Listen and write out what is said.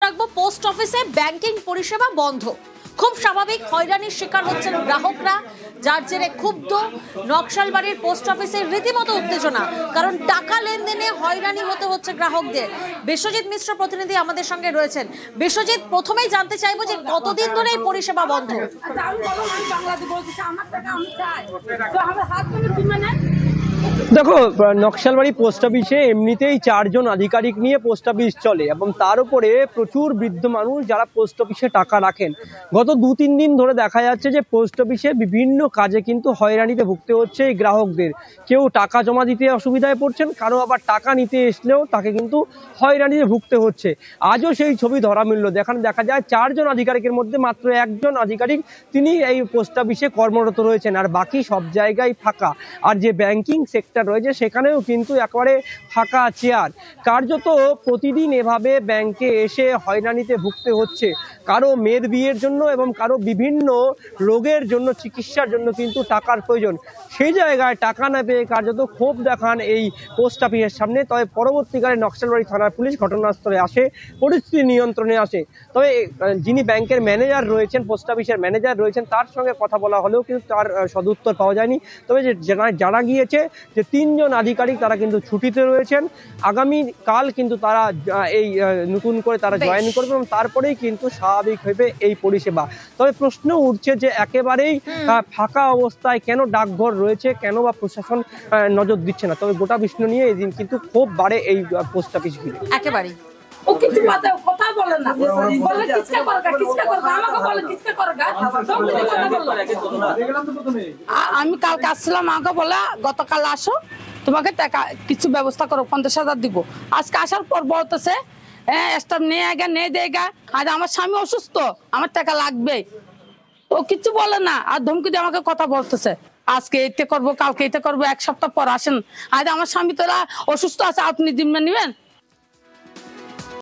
রাখবো, পোস্ট অফিসে ব্যাংকিং পরিষেবা বন্ধ। খুব স্বাভাবিক, হয়রানির শিকার হচ্ছেন গ্রাহকরা, যার জেরে ক্ষুব্ধ নকশালবাড়ির পোস্ট অফিসের রীতিমতো উত্তেজনা, কারণ টাকা লেনদেনে হয়রানি হতে হচ্ছে গ্রাহকদের। বিশ্বজিৎ মিশ্র প্রতিনিধি আমাদের সঙ্গে রয়েছেন। বিশ্বজিৎ, প্রথমেই জানতে চাইবো যে কতদিন ধরে এই পরিষেবা বন্ধ? দেখো, নকশালবাড়ি পোস্ট অফিসে এমনিতেই 4 জন আধিকারিক নিয়ে পোস্ট অফিস চলে এবং তার উপরে প্রচুর বৃদ্ধ মানুষ যারা পোস্ট অফিসে টাকা রাখেন। গত 2-3 দিন ধরে দেখা যাচ্ছে যে পোস্ট অফিসে বিভিন্ন কাজে কিন্তু হয়রানিতে ভুগতে হচ্ছে এই গ্রাহকদের। কেউ টাকা জমা দিতে অসুবিধায় পড়ছেন, কারো আবার টাকা নিতে এসলেও তাকে কিন্তু হয়রানিতে ভুগতে হচ্ছে। আজও সেই ছবি ধরা মিলল। দেখা যায় 4 জন আধিকারিকের মধ্যে মাত্র 1 জন আধিকারিক তিনি এই পোস্ট অফিসে কর্মরত রয়েছেন, আর বাকি সব জায়গায় ফাঁকা। আর যে ব্যাংকিং সেক্টর রয়েছে সেখানেও কিন্তু একেবারে ফাঁকা চেয়ার। কার্যত প্রতিদিন এভাবে ব্যাংকে এসে হয়রানিতে ভুগতে হচ্ছে। কারো মেয়ের বিয়ের জন্য এবং কারো বিভিন্ন রোগের জন্য, চিকিৎসার জন্য কিন্তু টাকার প্রয়োজন। সেই জায়গায় টাকা না পেয়ে কার্যত ক্ষোভ দেখান এই পোস্ট অফিসের সামনে। তবে পরবর্তীকালে নকশালবাড়ি থানার পুলিশ ঘটনাস্থলে আসে, পরিস্থিতি নিয়ন্ত্রণে আসে। তবে যিনি ব্যাংকের ম্যানেজার রয়েছেন, পোস্ট অফিসের ম্যানেজার রয়েছেন, তার সঙ্গে কথা বলা হলেও কিন্তু তার সদুত্তর পাওয়া যায়নি। তবে যে জানা গিয়েছে যে 3 জন আধিকারিক তারা কিন্তু ছুটিতে রয়েছেন। আগামী কাল কিন্তু তারা এই নতুন করে তারা জয়েন করবে এবং তারপরেই কিন্তু স্বাভাবিক হবে এই পরিষেবা। তবে প্রশ্ন উঠছে যে একেবারেই ফাঁকা অবস্থায় কেন ডাকঘর রয়েছে, কেন বা প্রশাসন নজর দিচ্ছে না। তবে গোটা বিষয় নিয়ে এদিন কিন্তু খুব বাড়ে এই পোস্ট অফিস ঘিরে। একেবারেই ও কিছু কথা বলে না, বলে কিসকা করগা আমাকে বলে কিসকা করগা। আমি কালকে আসছিলাম, আমাকে বলে গতকাল আসো, তোমাকে টাকা কিছু ব্যবস্থা করো, 50,000 দিব। আজকে আসার পর বলতেছে স্টাফ নিয়ে দেগা। আর আমার স্বামী অসুস্থ, আমার টাকা লাগবে। ও কিছু বলে না, আর ধমকি দিয়ে আমাকে কথা বলতেছে, আজকে এটা করবো, কালকে এটা করবো, 1 সপ্তাহ পর আসেন। আর আমার স্বামী তোরা অসুস্থ আছে, আপনি জিম্মা নিবেন।